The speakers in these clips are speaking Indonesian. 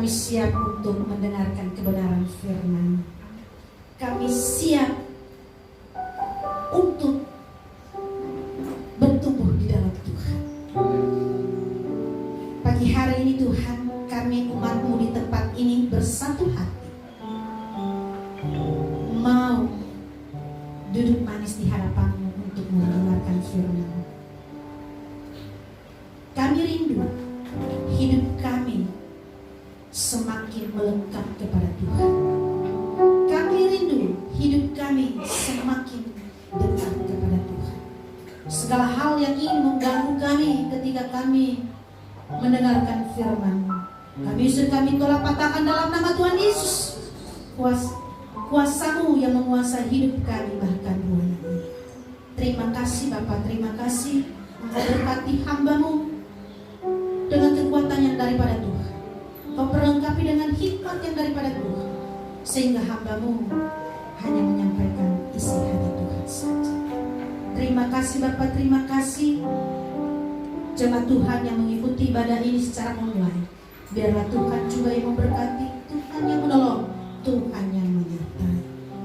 kami siap untuk mendengarkan kebenaran firman. Kami siap untuk bertumbuh di dalam Tuhan. Pagi hari ini Tuhan, kami umat-Mu di tempat ini bersatu hati, mau duduk manis di hadapan-Mu untuk mendengarkan firman. Kami rindu hidup kami semakin melekat kepada Tuhan. Kami rindu hidup kami semakin dekat kepada Tuhan. Segala hal yang ingin mengganggu kami ketika kami mendengarkan firman, kami tolak patahkan dalam nama Tuhan Yesus. Kuasa-Mu yang menguasai hidup kami bahkan bulan ini. Terima kasih Bapa, terima kasih Engkau berkati hamba-Mu dengan kekuatan yang daripada Tuhan. Kau perlengkapi dengan hikmat yang daripada Tuhan, sehingga hamba-Mu hanya menyampaikan isi hati Tuhan saja. Terima kasih Bapa, terima kasih jemaat Tuhan yang mengikuti ibadah ini secara online. Biarlah Tuhan juga yang memberkati, Tuhan yang menolong, Tuhan yang menyertai.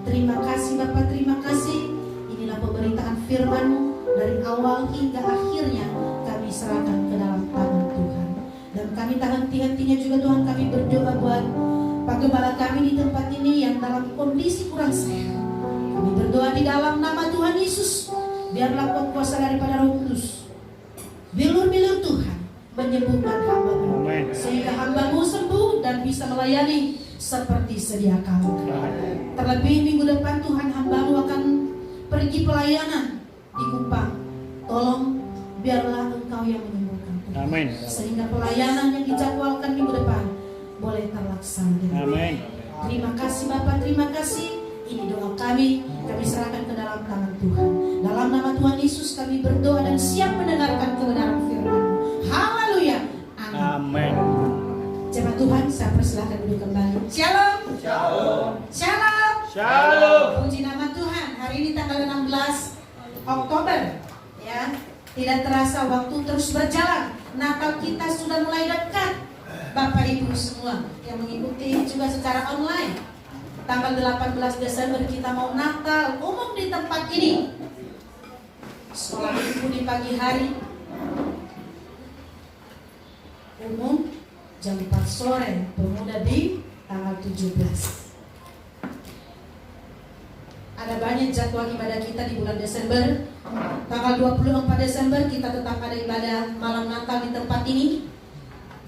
Terima kasih Bapa, terima kasih. Inilah pemberitaan firman-Mu dari awal hingga akhirnya kami serahkan ke dalam tangan Tuhan. Dan kami tak henti-hentinya juga Tuhan, kami berdoa buat Pak Gembala kami di tempat ini yang dalam kondisi kurang sehat. Kami berdoa di dalam nama Tuhan Yesus, biarlah kuasa daripada Roh Kudus, bilur-bilur Tuhan menyembuhkan hamba-Mu, sehingga hamba-Mu sembuh dan bisa melayani seperti sedia kala. Terlebih minggu depan Tuhan, hamba-Mu akan pergi pelayanan di Kupang. Tolong biarlah Engkau yang menyembuhkan Tuhan. Amin. Sehingga pelayanan yang dijadwalkan minggu depan boleh terlaksana. Amin. Terima kasih Bapak, terima kasih. Ini doa kami serahkan ke dalam tangan Tuhan. Dalam nama Tuhan Yesus kami berdoa dan siap mendengarkan kebenaran firman. Haleluya. Amin. Jemaat Tuhan, saya persilahkan duduk kembali. Shalom. Shalom. Shalom. Shalom. Puji nama Tuhan. Hari ini tanggal 16 Oktober, ya. Tidak terasa waktu terus berjalan. Natal kita sudah mulai dekat. Bapak Ibu semua yang mengikuti juga secara online, tanggal 18 Desember kita mau Natal umum di tempat ini. Sekolah Ibu di pagi hari, umum jam 4 sore, pemuda di tanggal 17. Ada banyak jadwal ibadah kita di bulan Desember. Tanggal 24 Desember kita tetap ada ibadah malam Natal di tempat ini.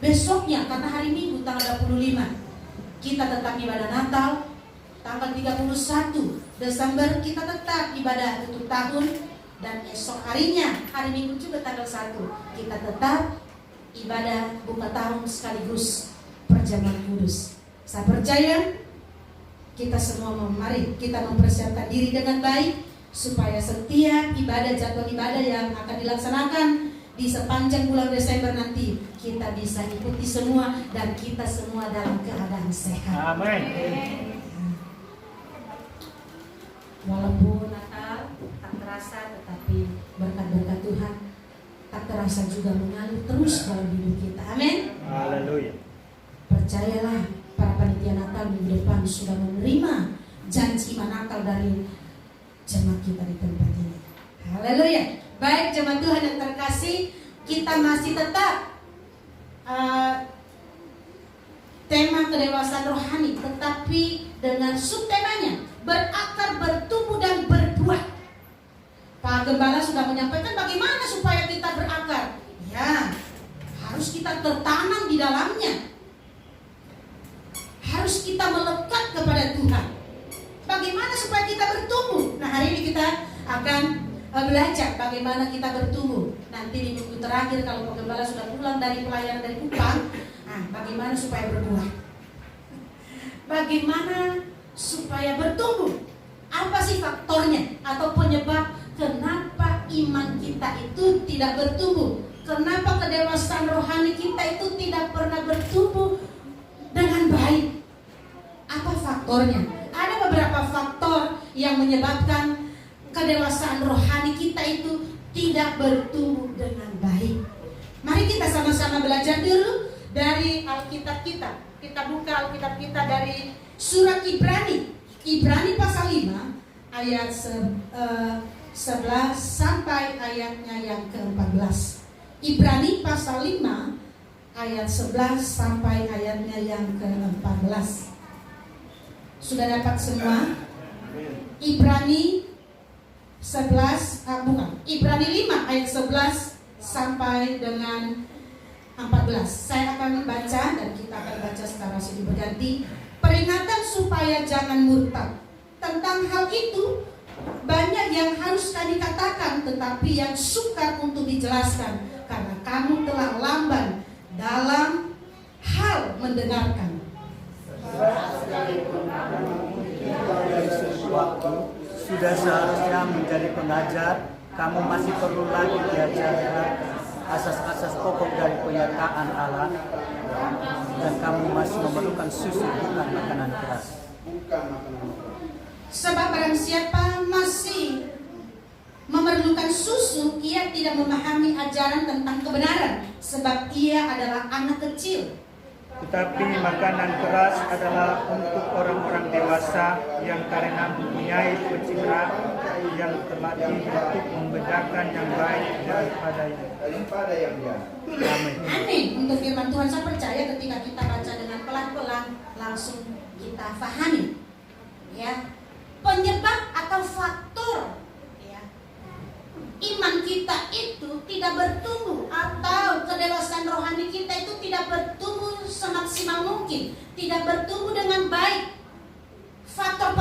Besoknya, karena hari Minggu tanggal 25, kita tetap ibadah Natal. Tanggal 31 Desember kita tetap ibadah tutup tahun. Dan esok harinya, hari Minggu juga tanggal 1, kita tetap ibadah buka tahun sekaligus perjamuan kudus. Saya percaya kita semua mari kita mempersiapkan diri dengan baik, supaya setiap ibadah, jadwal ibadah yang akan dilaksanakan di sepanjang bulan Desember nanti kita bisa ikuti semua dan kita semua dalam keadaan sehat. Amin. Walaupun Natal tak terasa, tetapi berkat-berkat Tuhan tak terasa juga mengalir terus dalam hidup kita. Amin. Haleluya. Percayalah, para panitia Natal minggu depan sudah menerima janji iman Natal dari jemaat kita di tempat ini. Haleluya. Baik jemaat Tuhan yang terkasih, kita masih tetap tema kedewasaan rohani, tetapi dengan subtemanya berakar, bertumbuh dan berbuah. Pak Gembala sudah menyampaikan bagaimana supaya kita berakar. Ya, harus kita tertanam di dalamnya. Harus kita melekat kepada Tuhan. Bagaimana supaya kita bertumbuh? Nah, hari ini kita akan belajar bagaimana kita bertumbuh. Nanti di minggu terakhir kalau Pak Gembala sudah pulang dari pelayanan dari Kupang, bagaimana supaya berbuah? Bagaimana supaya bertumbuh? Apa sih faktornya atau penyebab kenapa iman kita itu tidak bertumbuh? Kenapa kedewasaan rohani kita itu tidak pernah bertumbuh dengan baik? Apa faktornya? Ada beberapa faktor yang menyebabkan kedewasaan rohani kita itu tidak bertumbuh dengan baik. Mari kita sama-sama belajar dulu dari Alkitab kita. Kita buka Alkitab kita dari surat Ibrani. Ibrani pasal 5 ayat 11 sampai ayatnya yang ke-14. Ibrani pasal 5 ayat 11 sampai ayatnya yang ke-14. Sudah dapat semua? Ibrani 11 Ibrani 5 ayat 11 sampai dengan 14. Saya akan baca dan kita akan baca secara silih berganti. Peringatan supaya jangan murtad. Tentang hal itu banyak yang harus kami katakan, tetapi yang sukar untuk dijelaskan, karena kamu telah lamban dalam hal mendengarkan. Sudah seharusnya menjadi pengajar, kamu masih perlu lagi diajarkan asas-asas pokok dari penyataan Allah, dan kamu masih memerlukan susu, bukan makanan keras. Sebab barang siapa masih memerlukan susu, ia tidak memahami ajaran tentang kebenaran, sebab ia adalah anak kecil. Tetapi makanan keras adalah untuk orang-orang dewasa yang karena mempunyai pencitraan yang terlatih untuk membedakan yang baik daripada yang jahat. Amin. Amin. Untuk firman Tuhan, saya percaya ketika kita baca dengan pelan-pelan langsung kita pahami. Ya, penyebab atau faktor ya, iman kita itu tidak bertumbuh atau kedewasaan rohani kita itu tidak bertumbuh semaksimal mungkin, tidak bertumbuh dengan baik. Faktor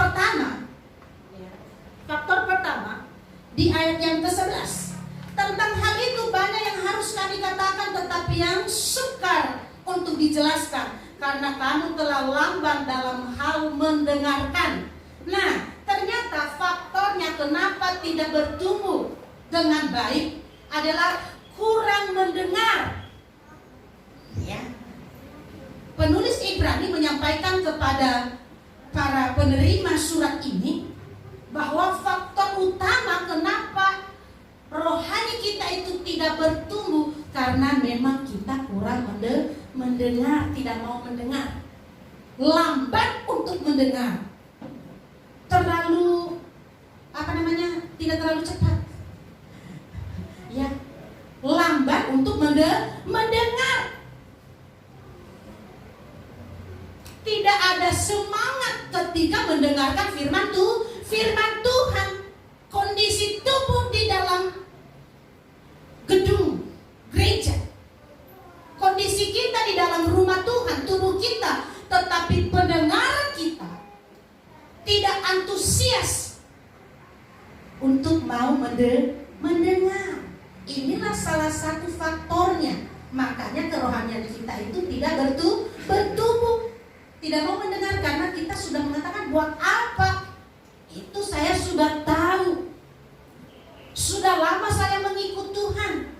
pertama di ayat yang ke-11. Tentang hal itu banyak yang harus kami katakan, tetapi yang sukar untuk dijelaskan, karena kamu telah lamban dalam hal mendengarkan. Nah, ternyata faktornya kenapa tidak bertumbuh dengan baik adalah kurang mendengar. Ya. Penulis Ibrani menyampaikan kepada para penerima surat ini bahwa faktor utama kenapa rohani kita itu tidak bertumbuh karena memang kita kurang mendengar, tidak mau mendengar, lambat untuk mendengar, terlalu tidak terlalu cepat, ya, lambat untuk mendengar, tidak ada semangat ketika mendengarkan firman Tuhan. Kondisi tubuh di dalam gedung gereja, kondisi kita di dalam rumah Tuhan, tubuh kita, tetapi pendengaran kita tidak antusias untuk mau mendengar. Inilah salah satu faktornya. Makanya kerohanian kita itu tidak bertumbuh, tidak mau mendengar, karena kita sudah mengatakan buat apa? Itu saya sudah tahu. Sudah lama saya mengikut Tuhan.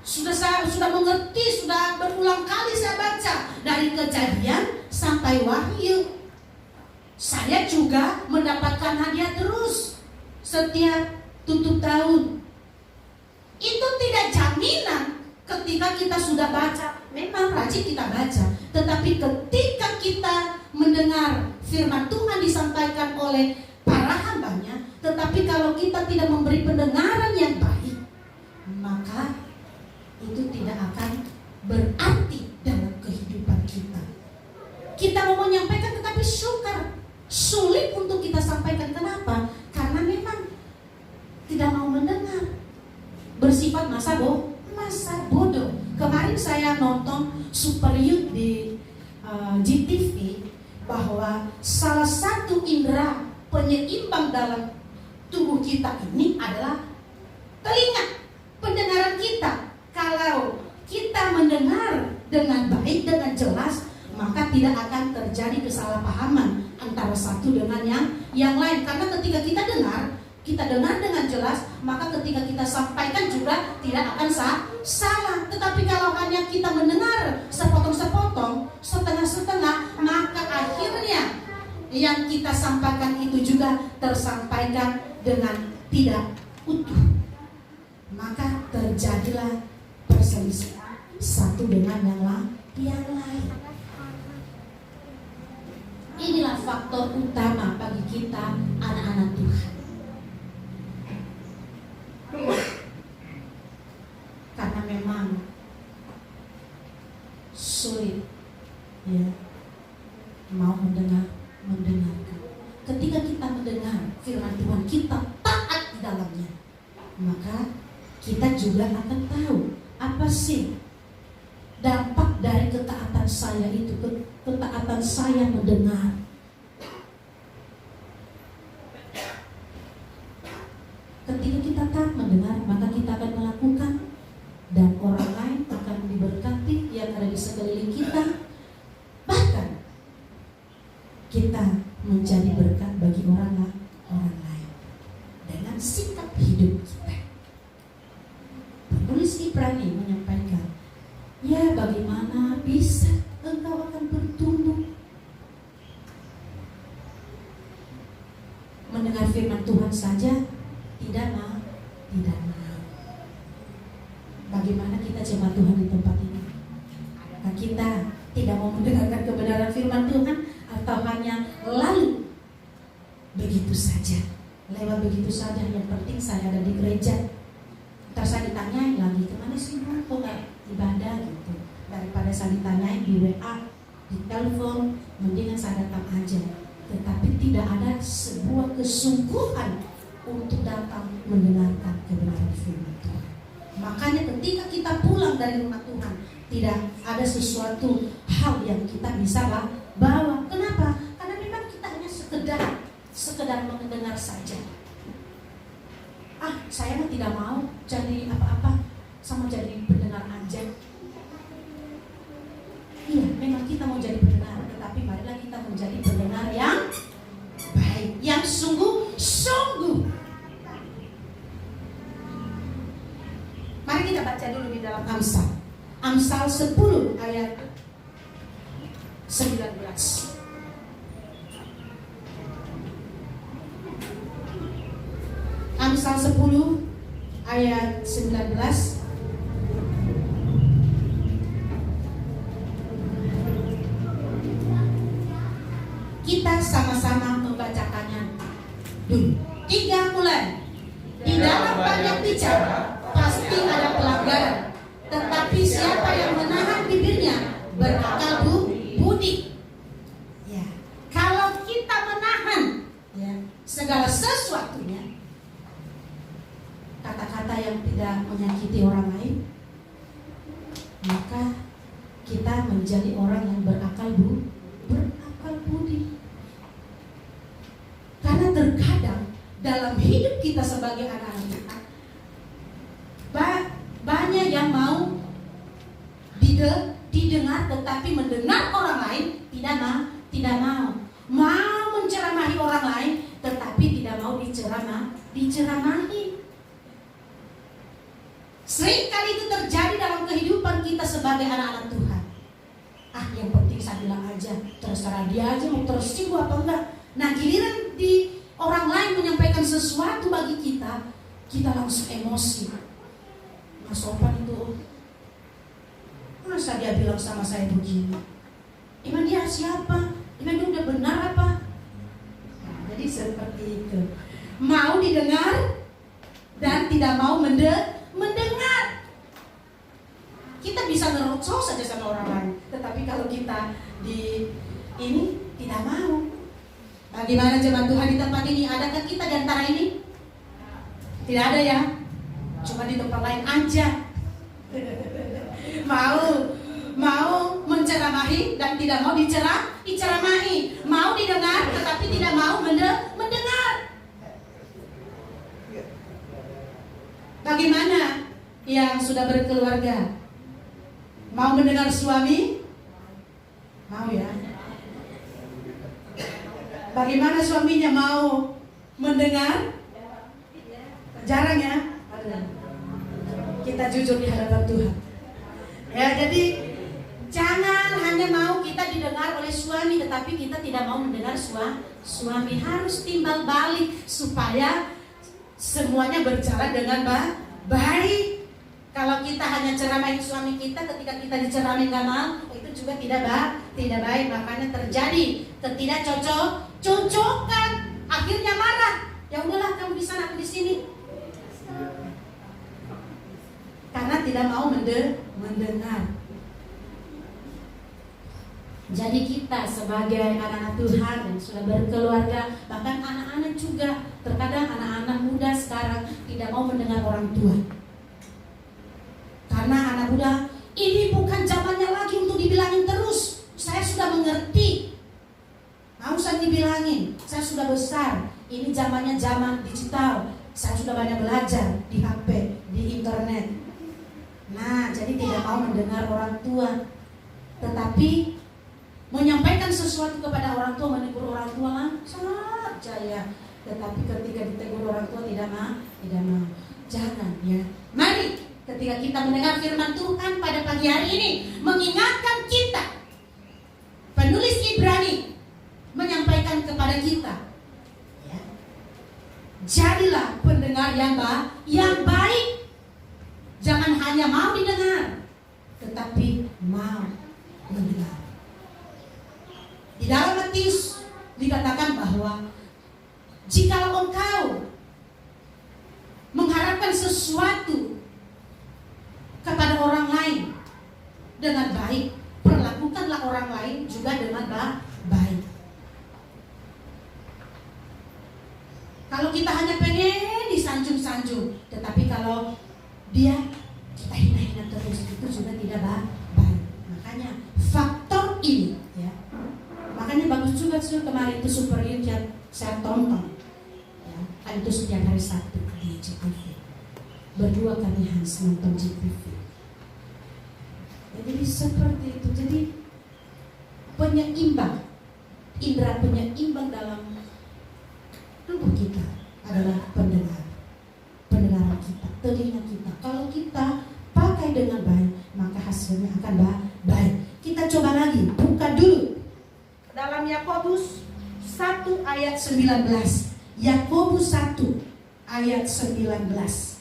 Sudah mengerti, sudah berulang kali saya baca dari Kejadian sampai Wahyu. Saya juga mendapatkan hadiah terus setiap tutup tahun. Itu tidak jaminan ketika kita sudah baca. Memang rajin kita baca, tetapi ketika kita mendengar firman Tuhan disampaikan oleh para hambanya, tetapi kalau kita tidak memberi pendengaran yang baik, maka itu tidak akan berarti dalam kehidupan kita. Kita mau menyampaikan tetapi sulit untuk kita sampaikan. Kenapa? Karena memang tidak mau mendengar, bersifat masa bodoh. Kemarin saya nonton Super Youth di GTV, bahwa salah satu indera penyeimbang dalam tubuh kita ini adalah telinga, pendengaran kita. Kalau kita mendengar dengan baik, dengan jelas, maka tidak akan terjadi kesalahpahaman antara satu dengan yang lain. Karena ketika kita dengar dengan jelas, maka ketika kita sampaikan juga tidak akan salah. Tetapi kalau hanya kita mendengar sepotong-sepotong, setengah-setengah, maka akhirnya yang kita sampaikan itu juga tersampaikan dengan tidak utuh. Maka terjadilah perselisihan satu satu dengan yang lain. Inilah faktor utama bagi kita anak-anak Tuhan. Karena memang sulit ya mau mendengarkan. Ketika kita mendengar firman Tuhan, kita taat di dalamnya, maka kita juga akan tahu apa sih dampak dari ketaatan saya itu, ketaatan saya mendengar. Ketika kita taat mendengar, maka kita akan melakukan, dan orang lain akan diberkati yang ada di sekeliling kita. Bahkan kita menjadi berkat bagi orang lain dengan sikap hidup kita. Penulis Ibrani menyampaikan, ya bagaimana bisa engkau akan bertumbuh mendengar firman Tuhan saja tidak mau. Bagaimana kita jemaat Tuhan di tempat ini? Apakah kita tidak mau mendengarkan kebenaran firman Tuhan, atau hanya lalu begitu saja, lewat begitu saja? Yang penting saya ada di gereja. Terus saya ditanyain lagi, kemana sih kok nggak ibadah gitu? Daripada saya ditanyain di WA, di telepon, mendingan saya datang aja. Tetapi tidak ada sebuah kesungguhan untuk datang mendengarkan kebenaran firman Tuhan. Makanya ketika kita pulang dari rumah Tuhan, tidak ada sesuatu hal yang kita bisa bawa. Kenapa? Karena memang kita hanya sekedar mendengar saja. Saya mah tidak mau jadi apa-apa, sama jadi pendengar aja. Iya, memang kita mau jadi pendengar, tetapi marilah kita menjadi pendengar yang baik, yang sungguh-sungguh. Mari kita baca dulu di dalam Amsal 10 ayat 19. Amsal 10 ayat 19. Kita sama-sama membacakannya dulu. 3 mulai. Di dalam banyak bicara pasti ada pelanggaran, tetapi siapa yang menahan bibirnya berakal budi. Ya, kalau kita menahan ya segala sesuatunya, kata-kata yang tidak menyakiti orang lain, maka kita menjadi orang yang berakal budi. Karena terkadang dalam hidup kita sebagai anak-anak Tuhan, banyak yang mau didengar, tetapi mendengar orang lain tidak mau menceramahi orang lain, tetapi tidak mau diceramahi. Sering kali itu terjadi dalam kehidupan kita sebagai anak-anak Tuhan. Yang penting saya bilang aja, terserah dia aja mau tersinggung apa enggak. Nah, giliran di orang lain menyampaikan sesuatu bagi kita, kita langsung emosi. Mas sopan itu, masa dia bilang sama saya begini? Emang dia siapa? Emang dia udah benar apa? Nah, jadi seperti itu. Mau didengar dan tidak mau mendengar. Kita bisa ngerocos saja sama orang lain, tetapi kalau kita di ini tidak mau. Bagaimana jemaat Tuhan di tempat ini? Adakah kita di antara ini? Tidak ada ya? Cuma di tempat lain aja. Mau menceramahi dan tidak mau diceramahi. Mau didengar tetapi tidak mau mendengar. Bagaimana yang sudah berkeluarga? Mau mendengar suami? Mau ya? Bagaimana suaminya mau mendengar? Jarang ya? Kita jujur di hadapan Tuhan. Ya, jadi jangan hanya mau kita didengar oleh suami, tetapi kita tidak mau mendengar suami. Harus timbal balik supaya semuanya berjalan dengan baik. Kalau kita hanya ceramain suami kita, ketika kita diceramain gak mau, itu juga tidak baik. Makanya terjadi ketidakcocokan, akhirnya marah. Ya udahlah, kamu di sana, aku di sini. Karena tidak mau mendengar. Jadi kita sebagai anak-anak Tuhan yang sudah berkeluarga, bahkan anak-anak juga, terkadang anak-anak muda sekarang tidak mau mendengar orang tua. Karena anak muda, ini bukan zamannya lagi untuk dibilangin terus. Saya sudah mengerti. Mau usah dibilangin, saya sudah besar. Ini zamannya zaman digital. Saya sudah banyak belajar di HP, di internet. Nah, jadi tidak mau mendengar orang tua. Tetapi menyampaikan sesuatu kepada orang tua, menegur orang tua langsung saja ya. Tetapi ketika ditegur orang tua tidak mau. Jangan ya. Mari ketika kita mendengar firman Tuhan pada pagi hari ini, mengingatkan kita, penulis Ibrani menyampaikan kepada kita ya, jadilah pendengar yang baik. Jangan hanya mau didengar, tetapi mau mendengar. Di dalam Matius dikatakan bahwa jikalau engkau mengharapkan sesuatu kepada orang lain dengan baik, perlakukanlah orang lain juga dengan baik. Kalau kita hanya pengen disanjung-sanjung, tetapi kalau dia kita hina-hina terus, itu juga tidak baik. Makanya faktor ini ya. Makanya bagus juga sih kemarin itu Super Youth yang saya tonton ya. Kan itu setiap hari Sabtu di GTV. Berdua kami harus nonton GTV. Ya, jadi seperti itu. Jadi penyeimbang, indera penyeimbang dalam tubuh kita adalah pendengaran kita, telinga kita. Kalau kita pakai dengan baik, maka hasilnya akan baik. Kita coba lagi, buka dulu dalam Yakobus 1 ayat 19. Yakobus 1 ayat 19.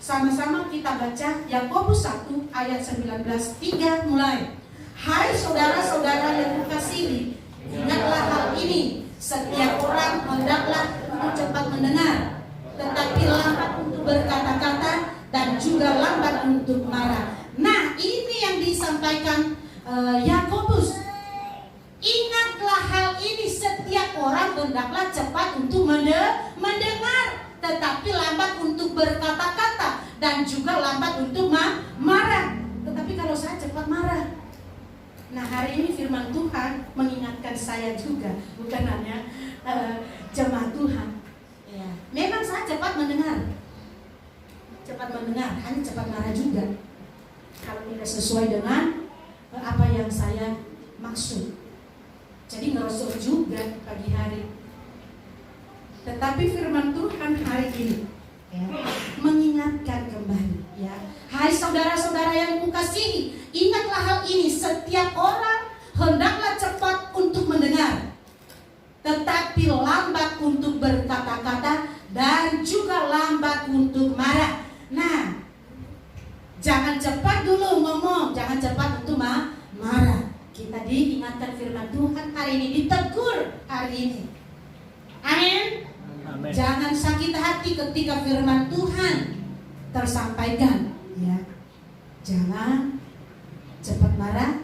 Sama-sama kita baca Yakobus 1 ayat 19. 3 mulai. Hai saudara-saudara yang kukasihi, ingatlah hal ini. Setiap orang hendaklah cepat mendengar, tetapi lambat untuk berkata-kata dan juga lambat untuk marah. Nah, ini yang disampaikan Yakobus. Ingatlah hal ini, setiap orang hendaklah cepat untuk mendengar, tetapi lambat untuk berkata-kata dan juga lambat untuk marah. Tetapi kalau saya cepat marah. Nah, hari ini firman Tuhan mengingatkan saya juga, bukan hanya jemaat Tuhan. Ya, memang saya cepat mendengar, hanya cepat marah juga. Kalau tidak sesuai dengan apa yang saya maksud. Jadi ngerosok juga pagi hari. Tetapi firman Tuhan hari ini ya, mengingatkan kembali ya. Hai saudara-saudara yang kukasihi, ingatlah hal ini, setiap orang hendaklah cepat untuk mendengar, tetapi lambat untuk berkata-kata dan juga lambat untuk marah. Nah, jangan cepat dulu ngomong, jangan cepat untuk marah. Kita diingatkan firman Tuhan hari ini, ditegur hari ini. Amin. Amin. Jangan sakit hati ketika firman Tuhan tersampaikan ya. Jangan cepat marah,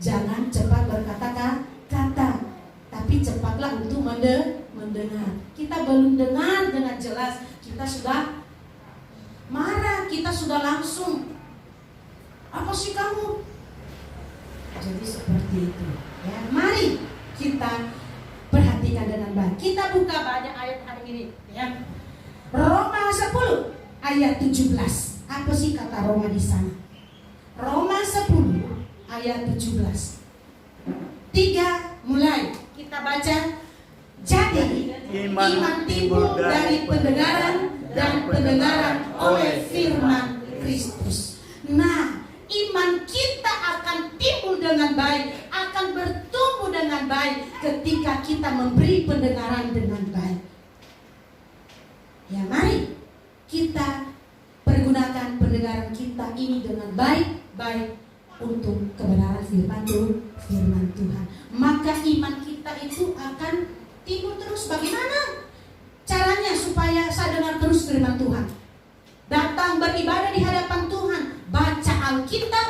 jangan cepat berkata-kata, tapi cepatlah untuk mendengar. Kita belum dengar dengan jelas, kita sudah marah, kita sudah langsung, apa sih kamu? Jadi seperti itu ya. Mari kita perhatikan dengan baik. Kita buka banyak ayat hari ini ya. Roma 10 ayat 17. Apa sih kata Roma di sana? Roma 10 ayat 17. 3 mulai. Kita baca. Jadi iman timbul dari pendengaran dan pendengaran oleh firman Kristus. Nah, iman kita akan timbul dengan baik, akan bertumbuh dengan baik ketika kita memberi pendengaran dengan baik. Ya, mari kita pergunakan pendengaran kita ini dengan baik untuk kebenaran firman Tuhan. Maka iman kita itu akan timbul terus. Bagaimana caranya supaya saya dengar terus firman Tuhan? Datang beribadah di hadapan Tuhan, baca Alkitab,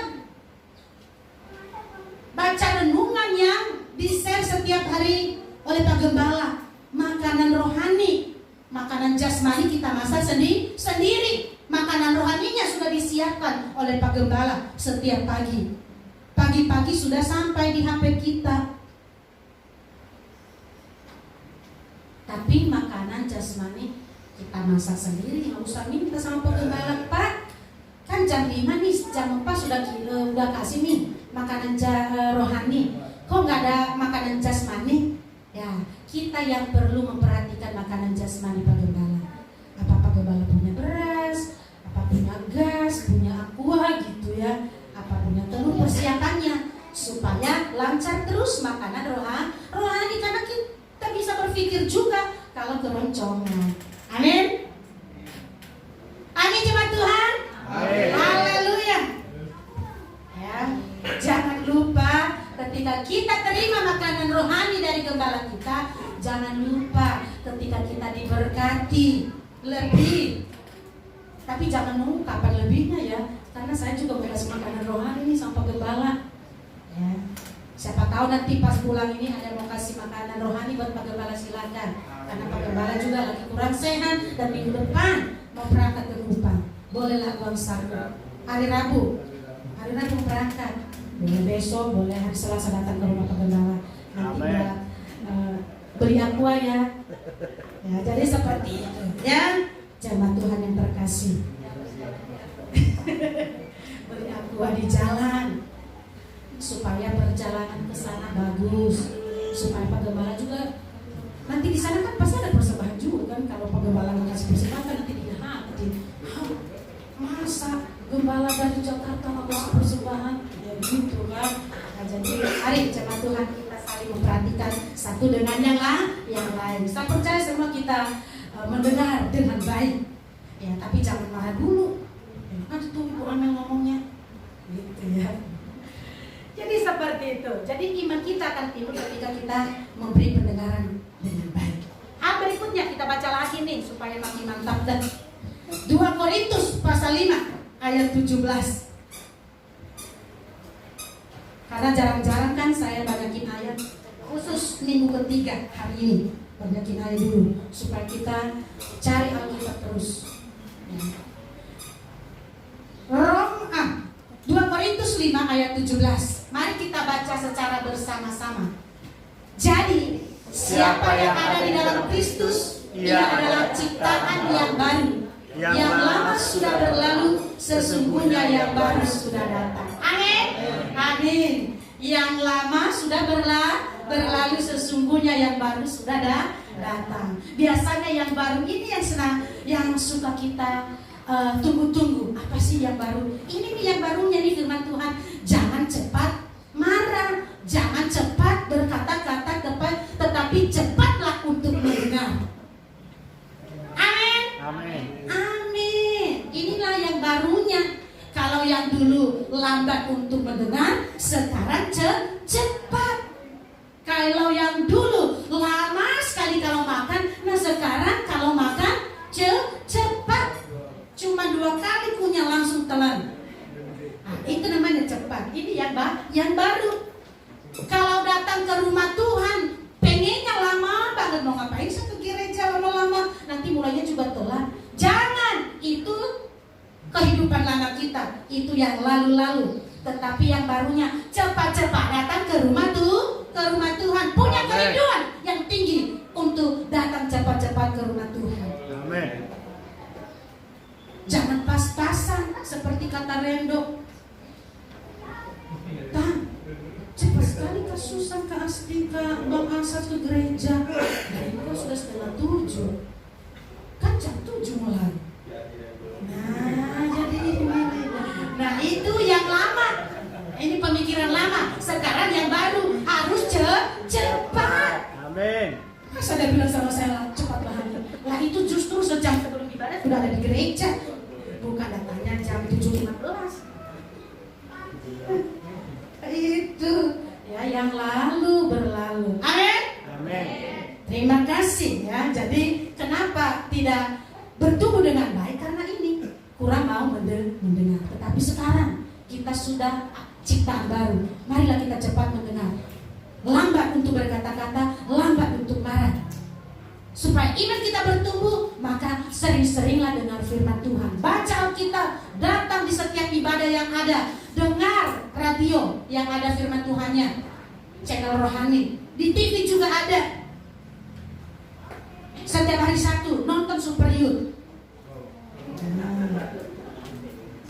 baca renungan yang di-share setiap hari oleh Pak Gembala. Makanan rohani, makanan jasmani kita masak sendiri. Makanan rohaninya sudah disiapkan oleh Pak Gembala setiap pagi. Pagi-pagi sudah sampai di HP kita. Tapi makanan jasmani kita masak sendiri, nggak usah minta sama Pak Gembala. Pak, kan jam 5 nih, jam 4 sudah kasih nih makanan rohani. Kok nggak ada makanan jasmani? Ya, kita yang perlu memperhatikan makanan jasmani Pak Gembala. Apa Pak Gembala punya beras, apa punya gas, punya aqua gitu ya, apa punya telur, persiapannya supaya lancar terus makanan rohani, karena kita bisa berpikir juga kalau keroncongan. Amin. Amin jemaat Tuhan. Amin. Haleluya. Ya, jangan lupa ketika kita terima makanan rohani dari gembala kita, jangan lupa ketika kita diberkati lebih. Tapi jangan nunggu kapan lebihnya ya, karena saya juga mau kasih makanan rohani nih sama gembala. Ya, siapa tahu nanti pas pulang ini ada mau kasih makanan rohani buat Pak Gembala, silakan. Karena Pak Gembala juga lagi kurang sehat dan minggu depan mau berangkat ke Kupang. Bolehlah uang saku. Hari Rabu berangkat. Boleh besok, boleh hari Selasa datang ke rumah Pak Gembala. Nanti buat beli aqua ya. Ya, jadi seperti itu. Ya, jemaat Tuhan yang terkasih. Beli aqua di jalan supaya perjalanan ke sana bagus, supaya Pak Gembala juga nanti di sana kan pasti ada persembahan juga kan. Kalau Pak Gembala ngasih persembahan kan nanti dilihatin, masa Gembala dari Jakarta nggak kasih persembahan, ya gitu kan. Nah, jadi mari jemaat Tuhan kita saling memperhatikan satu dengan yang lain. Saya percaya semua kita mendengar dengan baik, ya, tapi jangan marah dulu. Kan itu Ibu Amel ngomongnya, gitu ya. Jadi seperti itu. Jadi iman kita akan timbul ketika kita memberi pendengaran dengan baik. Berikutnya kita baca lagi nih supaya makin mantap. Dan 2 Korintus pasal 5 ayat 17. Karena jarang-jarang kan saya banyakin ayat, khusus minggu ketiga hari ini banyakin ayat dulu supaya kita cari Alkitab terus. 2 Korintus 5 ayat 17. Mari kita baca secara bersama-sama. Jadi, siapa yang ada di dalam Kristus, ia adalah ciptaan yang baru. Yang lama sudah berlalu, sesungguhnya yang baru sudah datang. Amin. Amin. Yang lama sudah berlalu, sesungguhnya yang baru sudah datang. Biasanya yang baru ini yang suka kita tunggu-tunggu. Apa sih yang baru? Ini nih yang barunya nih firman Tuhan. Jangan cepat marah, jangan cepat berkata-kata, tetapi cepatlah untuk mendengar. Amin. Amin. Amin. Inilah yang barunya. Kalau yang dulu lambat untuk mendengar, sekarang cepat. Kalau yang dulu lama sekali kalau makan, nah sekarang kalau makan cepat. Cuma 2 kali punya langsung telan. Nah, itu namanya cepat. Ini yang baru. Kalau datang ke rumah Tuhan, pengennya lama banget, mau ngapain saya ke gereja lama-lama, nanti mulainya juga telat. Jangan, itu kehidupan lama kita, itu yang lalu-lalu. Tetapi yang barunya cepat-cepat datang ke rumah Tuhan, punya kerinduan yang tinggi untuk datang cepat-cepat ke rumah Tuhan. Amin. Jangan pas-pasan seperti kata Rendo. Tan, cepat sekali Kak Susan, Kak Asti, Kak Bang Ansat ke gereja. Nah ini kan sudah 6:30. Kan jam 7 mulai. Nah jadi ini. Nah itu yang lama. Ini pemikiran lama. Sekarang yang baru harus cepat. Amin. Masa ada bilang sama saya cepatlah. Lah itu justru sejam sebelum ibadah sudah ada di gereja. Bukan datangnya jam 7:15. Itu ya, yang lalu berlalu. Amin. Amin. Terima kasih ya. Jadi kenapa tidak bertumbuh dengan baik? Karena ini kurang mau mendengar. Tetapi sekarang kita sudah ciptaan baru. Marilah kita cepat mendengar. Lambat untuk berkata-kata, lambat untuk marah. Supaya iman kita bertumbuh, maka sering-seringlah dengar firman Tuhan. Baca Alkitab, datang di setiap ibadah yang ada. Dengar radio yang ada firman Tuhannya, channel rohani. Di TV juga ada. Setiap hari Sabtu nonton Super Youth.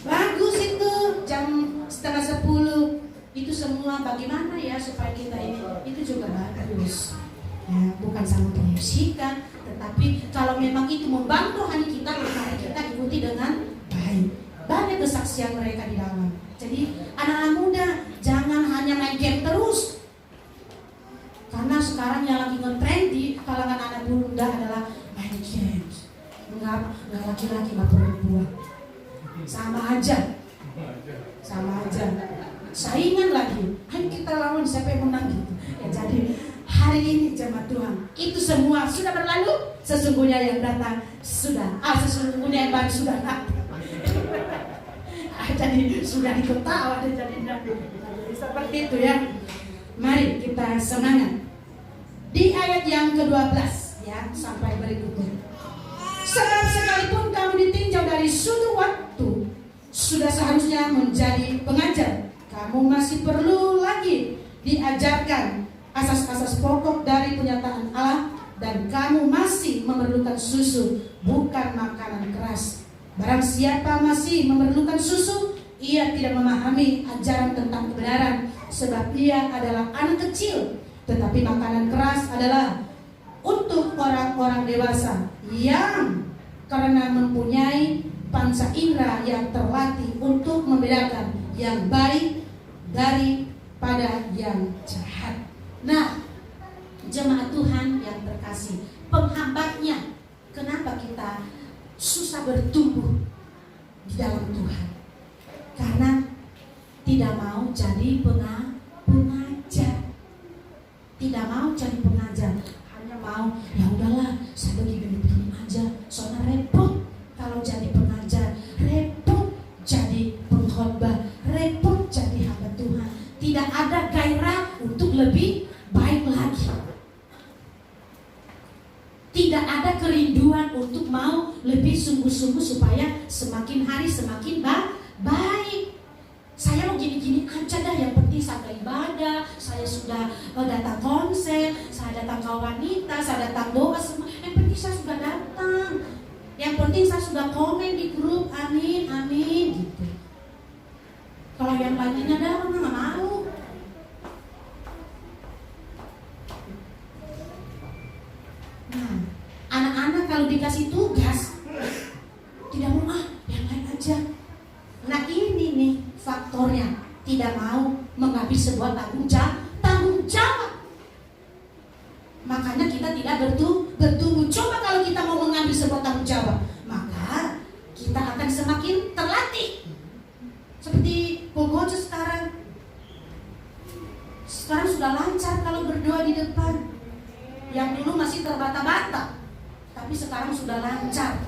Bagus itu, jam 9:30. Itu semua bagaimana ya supaya kita ini, itu juga bagus. Ya, bukan sama menyaksikan, tetapi kalau memang itu membantu hati kita, maka kita ikuti dengan baik. Banyak kesaksian mereka di dalam. Jadi anak-anak muda jangan hanya main game terus. Karena sekarang yang lagi ngetrend di kalangan anak muda adalah main games. Enggak laki-laki, enggak perempuan. Sama aja. Saingan lagi. Ayo kita lawan siapa yang menang gitu. Ya, jadi hari ini jemaat Tuhan, itu semua sudah berlalu. Sesungguhnya yang datang sesungguhnya yang baru sudah datang. Jadi sudah diketawa dan jadi seperti itu ya. Mari kita semangat. Di ayat yang ke-12 ya sampai berikutnya. Sebab sekalipun kamu ditinjau dari sudut waktu, sudah seharusnya menjadi pengajar. Kamu masih perlu lagi diajarkan asas-asas pokok dari penyataan Allah, dan kamu masih memerlukan susu, bukan makanan keras. Barang siapa masih memerlukan susu, ia tidak memahami ajaran tentang kebenaran, sebab ia adalah anak kecil. Tetapi makanan keras adalah untuk orang-orang dewasa yang karena mempunyai panca indera yang terlatih untuk membedakan yang baik daripada yang jahat. Nah, jemaat Tuhan yang terkasih, penghambatnya kenapa kita susah bertumbuh di dalam Tuhan? Karena tidak mau jadi pengajar. Tidak mau jadi pengajar, hanya mau ya udahlah saya begini aja. Soalnya repot kalau jadi pengajar, repot jadi pengkhotbah, repot jadi hamba Tuhan. Tidak ada gairah untuk lebih baik lagi. Tidak ada kerinduan untuk mau lebih sungguh-sungguh supaya semakin hari semakin baik. Saya mau gini-gini aja dah, yang penting saya ibadah, saya sudah datang konser, saya datang ke wanita, saya datang doa semua. Yang penting saya sudah datang. Yang penting saya sudah komen di grup, amin, gitu. Kalau yang lainnya dah, nggak mau. Nah, anak-anak kalau dikasih tugas tidak mau, yang lain aja. Nah ini nih faktornya, tidak mau mengambil sebuah tanggung jawab. Makanya kita tidak bertumbuh. Coba kalau kita mau mengambil sebuah tanggung jawab, maka kita akan semakin terlatih. Seperti Bogojo sekarang sudah lancar kalau berdoa di depan. Yang dulu masih terbata-bata, tapi sekarang sudah lancar.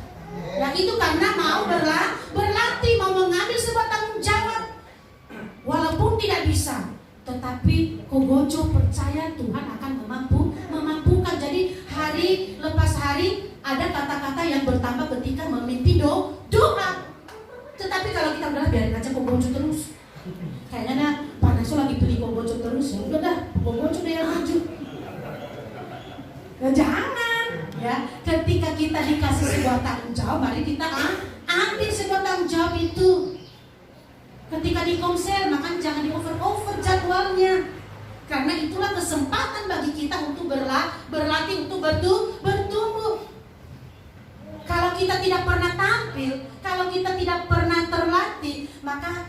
Yang itu karena mau berlatih, mau mengambil sebuah tanggung jawab. Walaupun tidak bisa, tetapi Kogojo percaya Tuhan akan memampukan. Jadi hari lepas hari ada kata-kata yang bertambah ketika memimpin doa. Tetapi kalau kita udah biarin aja Kogojo terus, kayaknya Pak Naso lagi pilih Kogojo terus, ya udah dah Kogojo deh yang maju. Jangan ya, ketika kita dikasih sebuah tanggung jawab, mari kita ambil sebuah tanggung jawab itu. Ketika di konser, maka jangan di over jadwalnya, karena itulah kesempatan bagi kita untuk berlatih, untuk bertumbuh. Kalau kita tidak pernah tampil, kalau kita tidak pernah terlatih, maka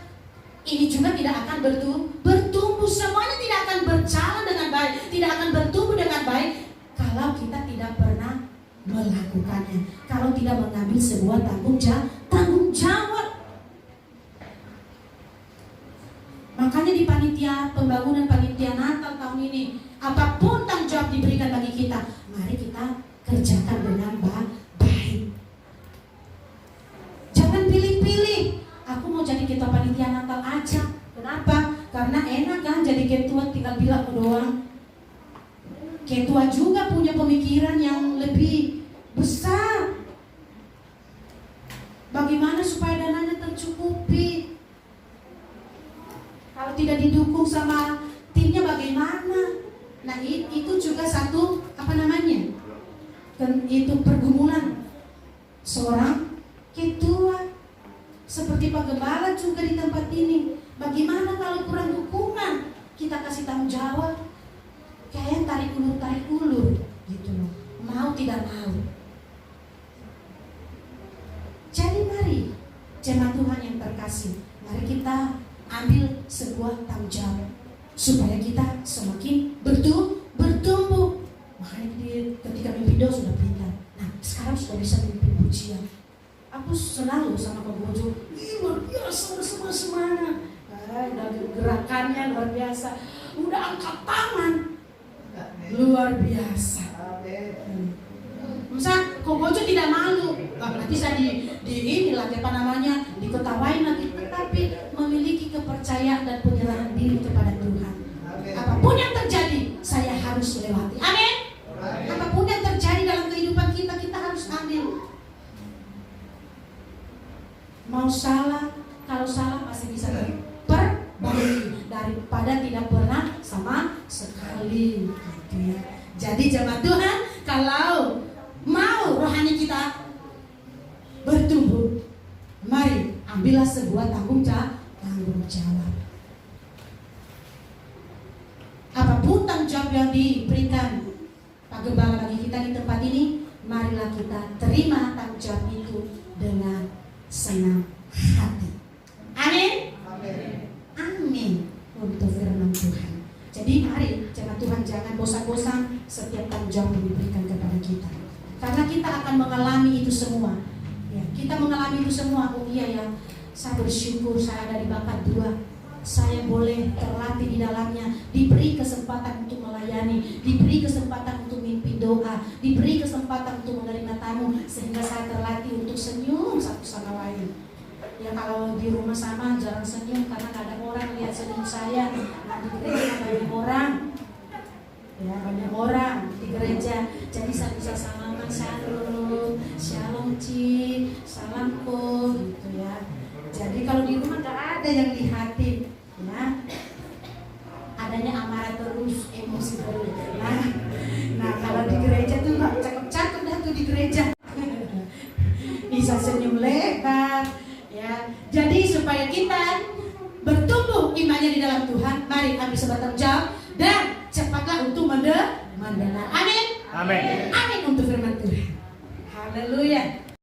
ini juga tidak akan bertumbuh. Semuanya tidak akan berjalan dengan baik, tidak akan bertumbuh dengan baik kalau kita tidak pernah melakukannya, kalau tidak mengambil sebuah tanggung jawab. Makanya di panitia pembangunan panitia Natal tahun ini, apapun tanggung jawab diberikan bagi kita, mari kita kerjakan dengan baik. Jangan pilih-pilih. Aku mau jadi ketua panitia Natal aja. Kenapa? Karena enak kan jadi ketua, tinggal bilang doang. Ketua juga punya pemikiran yang lebih besar. Bagaimana supaya dananya tercukupi? Kalau tidak didukung sama timnya bagaimana? Nah itu juga satu itu pergumulan seorang ketua. Seperti Pak Gembala juga di tempat ini. Bagaimana kalau kurang dukungan? Kita kasih tanggung jawab. Kayak tarik ulur gitu loh. Mau tidak mau. Jadi mari jemaat Tuhan yang terkasih, mari kita ambil sebuah tanggung jawab supaya kita semakin bertumbuh. Makanya ketika mimpi doa sudah pintar. Nah sekarang sudah bisa mimpi pujian. Aku selalu sama Pak Bojo, luar biasa bersemangat. Udah gerakannya luar biasa, udah angkat tangan luar biasa. Misal Kok Bojo tidak malu, nanti saya inilah apa namanya diketawain lagi, tetapi memiliki kepercayaan dan penyerahan diri kepada Tuhan. Apapun yang terjadi, saya harus lewati. Amin. Apapun yang terjadi dalam kehidupan kita, kita harus ambil. Mau salah, kalau salah masih bisa diperbaiki daripada tidak pernah sama sekali. Gitu ya. Jadi jemaat Tuhan, kalau mau rohani kita bertumbuh, mari ambillah sebuah tanggung jawab. Apapun tanggung jawab yang diberikan Pak Gembala bagi kita di tempat ini, marilah kita terima tanggung jawab itu dengan senang hati. Amin. Amin. Untuk firman Tuhan. Jadi mari jemaat Tuhan, jangan bosan-bosan setiap tanggung jawab yang diberikan kepada kita. Karena kita akan mengalami itu semua. Ya, kita mengalami itu semua. Oh iya ya, saya bersyukur saya ada di Bakat 2. Saya boleh terlatih di dalamnya, diberi kesempatan untuk melayani, diberi kesempatan untuk mimpi doa, diberi kesempatan untuk menerima tamu, sehingga saya terlatih untuk senyum satu sama lain. Ya kalau di rumah sama jarang senyum karena gak ada orang lihat senyum saya. Nah di gereja banyak orang, ya banyak orang di gereja, jadi saya bisa salaman, shalom Ci, salamku gitu ya. Jadi kalau di rumah gak ada yang lihatin, ya adanya amarah terus, emosi terus. Nah kalau di gereja tuh gak cakep-cakep dah tuh di gereja. Bisa senyum lebar, ya. Jadi supaya kita bertumbuh imannya di dalam Tuhan, mari ambil sebatang jam dan cepatlah untuk mendengar. Amin. Amin. Amin untuk firman Tuhan. Haleluya.